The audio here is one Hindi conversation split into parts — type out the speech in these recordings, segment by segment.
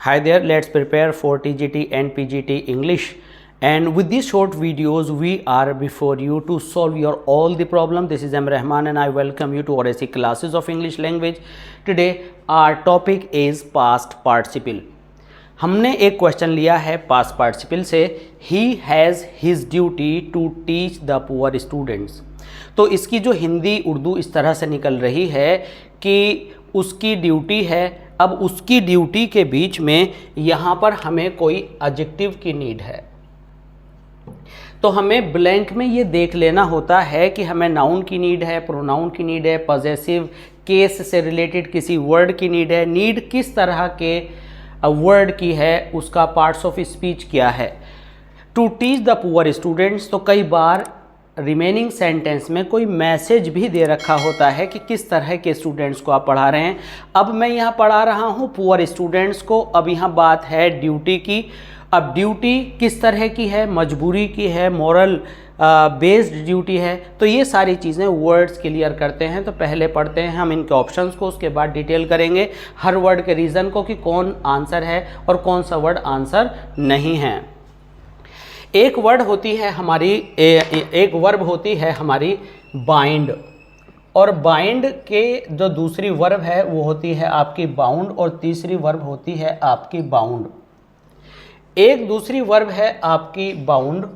Hi there, let's prepare for TGT and PGT English. And with these short videos, we are before you to solve your all the problem. This is M. Rahman and I welcome you to RSC classes of English language. Today, our topic is past participle. हमने एक क्वेश्चन लिया है पास्ट पार्टिसिपल से, he has his duty to teach the poor students. तो इसकी जो हिंदी उर्दू इस तरह से निकल रही है कि उसकी ड्यूटी है। अब उसकी ड्यूटी के बीच में यहाँ पर हमें कोई एडजेक्टिव की नीड है, तो हमें ब्लैंक में ये देख लेना होता है कि हमें नाउन की नीड है, प्रोनाउन की नीड है, पॉजेसिव केस से रिलेटेड किसी वर्ड की नीड है, नीड किस तरह के वर्ड की है, उसका पार्ट्स ऑफ स्पीच क्या है। To teach the poor students, तो कई बार रिमेनिंग सेंटेंस में कोई मैसेज भी दे रखा होता है कि किस तरह के स्टूडेंट्स को आप पढ़ा रहे हैं। अब मैं यहाँ पढ़ा रहा हूँ पुअर स्टूडेंट्स को। अब यहाँ बात है ड्यूटी की। अब ड्यूटी किस तरह की है, मजबूरी की है, मॉरल बेस्ड ड्यूटी है। तो ये सारी चीज़ें वर्ड्स क्लियर करते हैं। तो पहले पढ़ते हैं हम इनके ऑप्शंस को, उसके बाद डिटेल करेंगे हर वर्ड के रीज़न को कि कौन आंसर है और कौन सा वर्ड आंसर नहीं है। एक वर्ड होती है हमारी एक वर्ब होती है हमारी बाइंड, और बाइंड के जो दूसरी वर्ब है वो होती है आपकी बाउंड, और तीसरी वर्ब होती है आपकी बाउंड। एक दूसरी वर्ब है आपकी बाउंड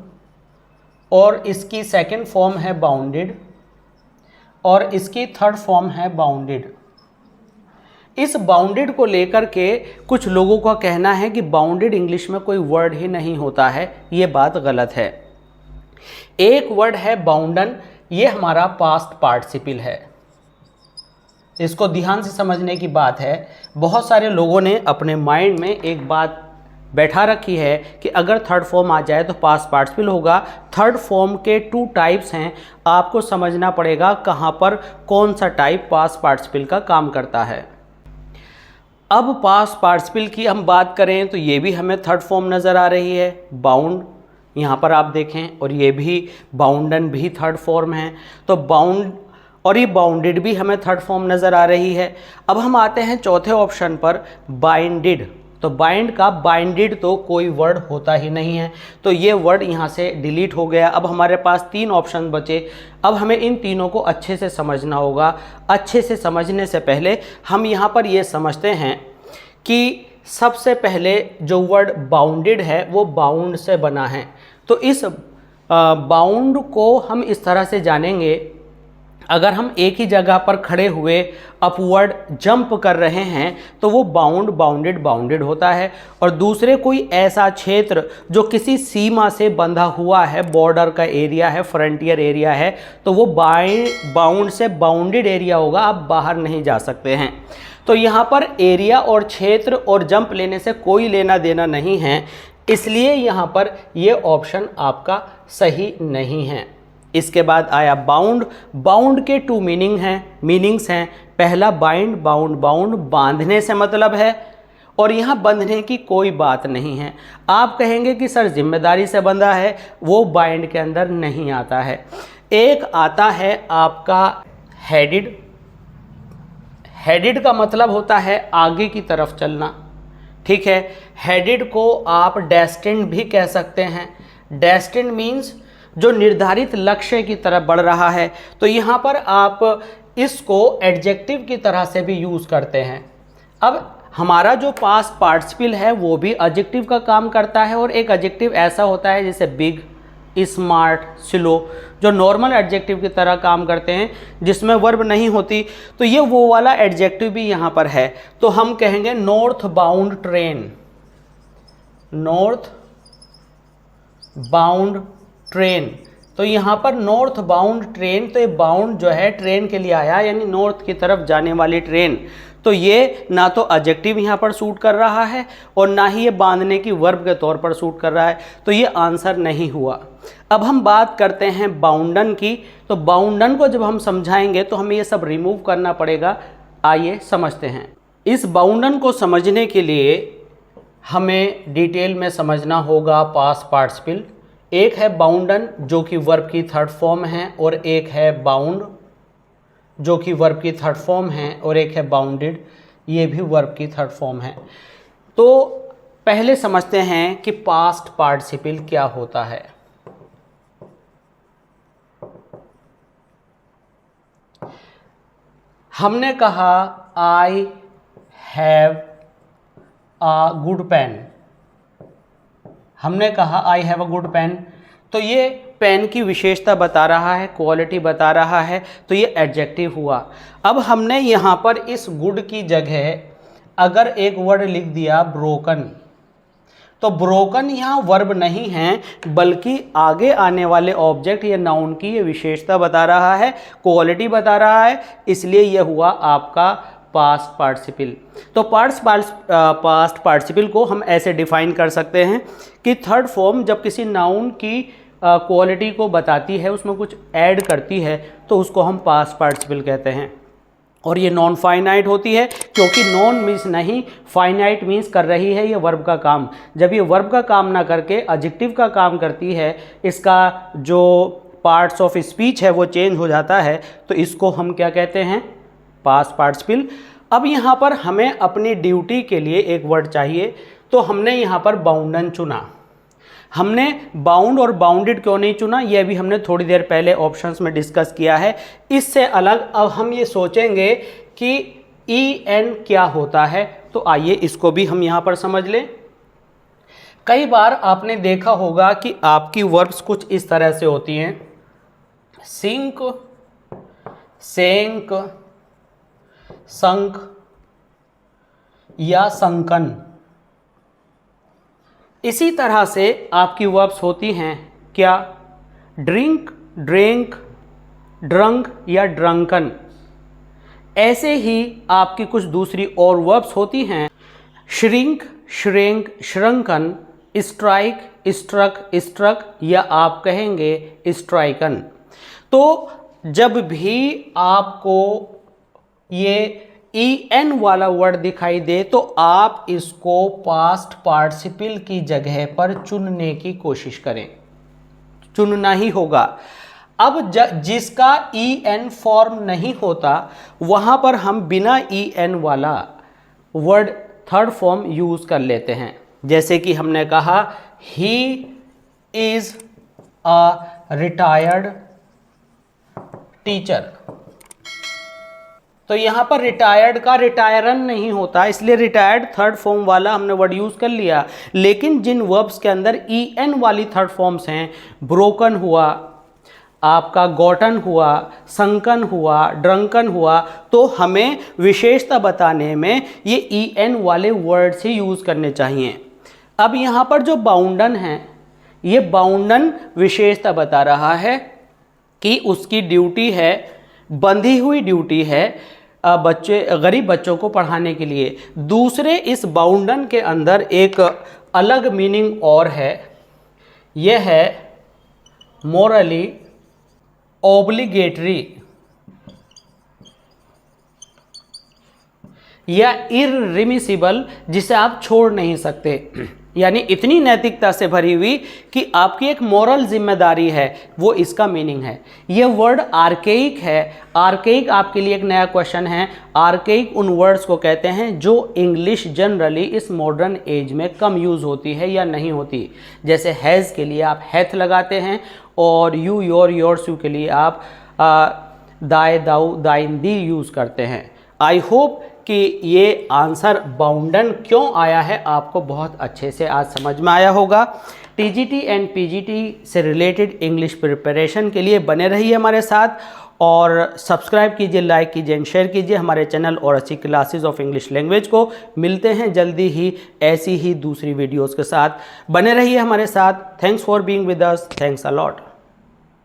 और इसकी सेकंड फॉर्म है बाउंडेड और इसकी थर्ड फॉर्म है बाउंडेड। इस बाउंडेड को लेकर के कुछ लोगों का कहना है कि बाउंडेड इंग्लिश में कोई वर्ड ही नहीं होता है। ये बात गलत है। एक वर्ड है बाउंडन, ये हमारा पास्ट पार्टिसिपल है। इसको ध्यान से समझने की बात है। बहुत सारे लोगों ने अपने माइंड में एक बात बैठा रखी है कि अगर थर्ड फॉर्म आ जाए तो पास्ट पार्टिसिपल होगा। थर्ड फॉर्म के 2 टाइप्स हैं, आपको समझना पड़ेगा कहाँ पर कौन सा टाइप पास्ट पार्टिसिपल का काम करता है। अब पास्ट पार्टिसिपल की हम बात करें तो ये भी हमें थर्ड फॉर्म नज़र आ रही है, बाउंड। यहाँ पर आप देखें, और ये भी बाउंडन भी थर्ड फॉर्म है। तो बाउंड और ये बाउंडेड भी हमें थर्ड फॉर्म नज़र आ रही है। अब हम आते हैं चौथे ऑप्शन पर, बाइंडेड। तो बाइंड का बाइंडेड तो कोई वर्ड होता ही नहीं है, तो ये वर्ड यहाँ से डिलीट हो गया। अब हमारे पास 3 ऑप्शन बचे। अब हमें इन तीनों को अच्छे से समझना होगा। अच्छे से समझने से पहले हम यहाँ पर ये समझते हैं कि सबसे पहले जो वर्ड बाउंडेड है वो बाउंड से बना है। तो इस बाउंड को हम इस तरह से जानेंगे, अगर हम एक ही जगह पर खड़े हुए अपवर्ड जंप कर रहे हैं तो वो बाउंड बाउंडेड बाउंडेड होता है। और दूसरे कोई ऐसा क्षेत्र जो किसी सीमा से बंधा हुआ है, बॉर्डर का एरिया है, फ्रंटियर एरिया है, तो वो बाउंड से बाउंडेड एरिया होगा, आप बाहर नहीं जा सकते हैं। तो यहाँ पर एरिया और क्षेत्र और जंप लेने से कोई लेना देना नहीं है, इसलिए यहाँ पर ये ऑप्शन आपका सही नहीं है। इसके बाद आया बाउंड। बाउंड के 2 मीनिंग्स हैं। पहला बाइंड, बाउंड, बाउंड बांधने से मतलब है, और यहाँ बंधने की कोई बात नहीं है। आप कहेंगे कि सर जिम्मेदारी से बंधा है, वो बाइंड के अंदर नहीं आता है। एक आता है आपका हेडेड। हेडेड का मतलब होता है आगे की तरफ चलना, ठीक है। हेडेड को आप डेस्टिन्ड भी कह सकते हैं। डेस्टिन्ड मीन्स जो निर्धारित लक्ष्य की तरफ बढ़ रहा है। तो यहाँ पर आप इसको एडजेक्टिव की तरह से भी यूज़ करते हैं। अब हमारा जो पास्ट पार्टिसिपल है वो भी एडजेक्टिव का काम करता है, और एक एडजेक्टिव ऐसा होता है जैसे बिग, स्मार्ट, स्लो, जो नॉर्मल एडजेक्टिव की तरह काम करते हैं जिसमें वर्ब नहीं होती। तो ये वो वाला एडजेक्टिव भी यहाँ पर है। तो हम कहेंगे north bound train, north bound train. तो यहाँ पर नॉर्थ बाउंड ट्रेन, तो ये बाउंड जो है ट्रेन के लिए आया, यानी नॉर्थ की तरफ जाने वाली ट्रेन। तो ये ना तो एडजेक्टिव यहाँ पर सूट कर रहा है और ना ही ये बांधने की वर्ब के तौर पर सूट कर रहा है, तो ये आंसर नहीं हुआ। अब हम बात करते हैं बाउंडन की। तो बाउंडन को जब हम समझाएंगे तो हमें ये सब रिमूव करना पड़ेगा। आइए समझते हैं। इस बाउंडन को समझने के लिए हमें डिटेल में समझना होगा पास्ट पार्टिसिपल। एक है बाउंडन जो कि वर्ब की थर्ड फॉर्म है, और एक है बाउंड जो कि वर्ब की थर्ड फॉर्म है, और एक है बाउंडेड, ये भी वर्ब की थर्ड फॉर्म है। तो पहले समझते हैं कि पास्ट पार्टिसिपल क्या होता है। हमने कहा I have a good pen, हमने कहा I have a good pen, तो ये पेन की विशेषता बता रहा है, क्वालिटी बता रहा है, तो ये एडजेक्टिव हुआ। अब हमने यहाँ पर इस गुड की जगह अगर एक वर्ड लिख दिया ब्रोकन, तो ब्रोकन यहाँ वर्ब नहीं है, बल्कि आगे आने वाले ऑब्जेक्ट या नाउन की ये विशेषता बता रहा है, क्वालिटी बता रहा है, इसलिए यह हुआ आपका पास्ट पार्टिसिपल। तो पास्ट पार्टिसिपल को हम ऐसे डिफाइन कर सकते हैं कि थर्ड फॉर्म जब किसी नाउन की क्वालिटी को बताती है, उसमें कुछ ऐड करती है, तो उसको हम पास्ट पार्टिसिपल कहते हैं। और ये नॉन फाइनाइट होती है, क्योंकि नॉन मीन्स नहीं, फाइनाइट मीन्स कर रही है ये वर्ब का काम। जब ये वर्ब का काम ना करके एडजेक्टिव का काम करती है, इसका जो पार्ट्स ऑफ स्पीच है वो चेंज हो जाता है, तो इसको हम क्या कहते हैं, पास्ट पार्टिसिपल। अब यहाँ पर हमें अपनी ड्यूटी के लिए एक वर्ड चाहिए, तो हमने यहाँ पर बाउंडन चुना। हमने बाउंड और बाउंडेड क्यों नहीं चुना, यह भी हमने थोड़ी देर पहले ऑप्शंस में डिस्कस किया है। इससे अलग अब हम ये सोचेंगे कि ई एन क्या होता है, तो आइए इसको भी हम यहाँ पर समझ लें। कई बार आपने देखा होगा कि आपकी वर्ब्स कुछ इस तरह से होती हैं, सिंक, सेंक, संक या संकन। इसी तरह से आपकी वर्ब्स होती हैं क्या, ड्रिंक, ड्रिंक, ड्रंक या ड्रंकन। ऐसे ही आपकी कुछ दूसरी और वर्ब्स होती हैं, shrink, shrink, shrunken, strike, struck, struck या आप कहेंगे स्ट्राइकन। तो जब भी आपको ये ई एन वाला वर्ड दिखाई दे, तो आप इसको पास्ट पार्टिसिपल की जगह पर चुनने की कोशिश करें, चुनना ही होगा। अब जिसका ई एन फॉर्म नहीं होता, वहां पर हम बिना ई एन वाला वर्ड थर्ड फॉर्म यूज कर लेते हैं। जैसे कि हमने कहा he is a retired teacher, तो यहाँ पर रिटायर्ड का रिटायरन नहीं होता, इसलिए रिटायर्ड थर्ड फॉर्म वाला हमने वर्ड यूज़ कर लिया। लेकिन जिन वर्ब्स के अंदर ई एन वाली थर्ड फॉर्म्स हैं, ब्रोकन हुआ, आपका गॉटन हुआ, संकन हुआ, ड्रंकन हुआ, तो हमें विशेषता बताने में ये ई एन वाले वर्ड से यूज़ करने चाहिए। अब यहाँ पर जो बाउंडन है, ये बाउंडन विशेषता बता रहा है कि उसकी ड्यूटी है, बंधी हुई ड्यूटी है गरीब बच्चों को पढ़ाने के लिए। दूसरे इस बाउंडन के अंदर एक अलग मीनिंग और है, यह है मोरली ऑब्लिगेटरी या इररिमिसिबल, जिसे आप छोड़ नहीं सकते, यानी इतनी नैतिकता से भरी हुई कि आपकी एक मॉरल जिम्मेदारी है, वो इसका मीनिंग है। ये वर्ड आर्केइक है। आर्केइक आपके लिए एक नया क्वेश्चन है। आर्केइक उन वर्ड्स को कहते हैं जो इंग्लिश जनरली इस मॉडर्न एज में कम यूज़ होती है या नहीं होती। जैसे हैज़ के लिए आप हैथ लगाते हैं, और यू, योर, योर्स, यू के लिए आप दाए, दाऊ, दाइन, दी यूज़ करते हैं। आई होप कि ये आंसर बाउंडन क्यों आया है आपको बहुत अच्छे से आज समझ में आया होगा। टीजीटी एंड पीजीटी से रिलेटेड इंग्लिश प्रिपरेशन के लिए बने रहिए हमारे साथ, और सब्सक्राइब कीजिए, लाइक कीजिए एंड शेयर कीजिए हमारे चैनल और अच्छी क्लासेस ऑफ इंग्लिश लैंग्वेज को। मिलते हैं जल्दी ही ऐसी ही दूसरी वीडियोज़ के साथ। बने रहिए हमारे साथ। Thanks for being with us. Thanks a lot.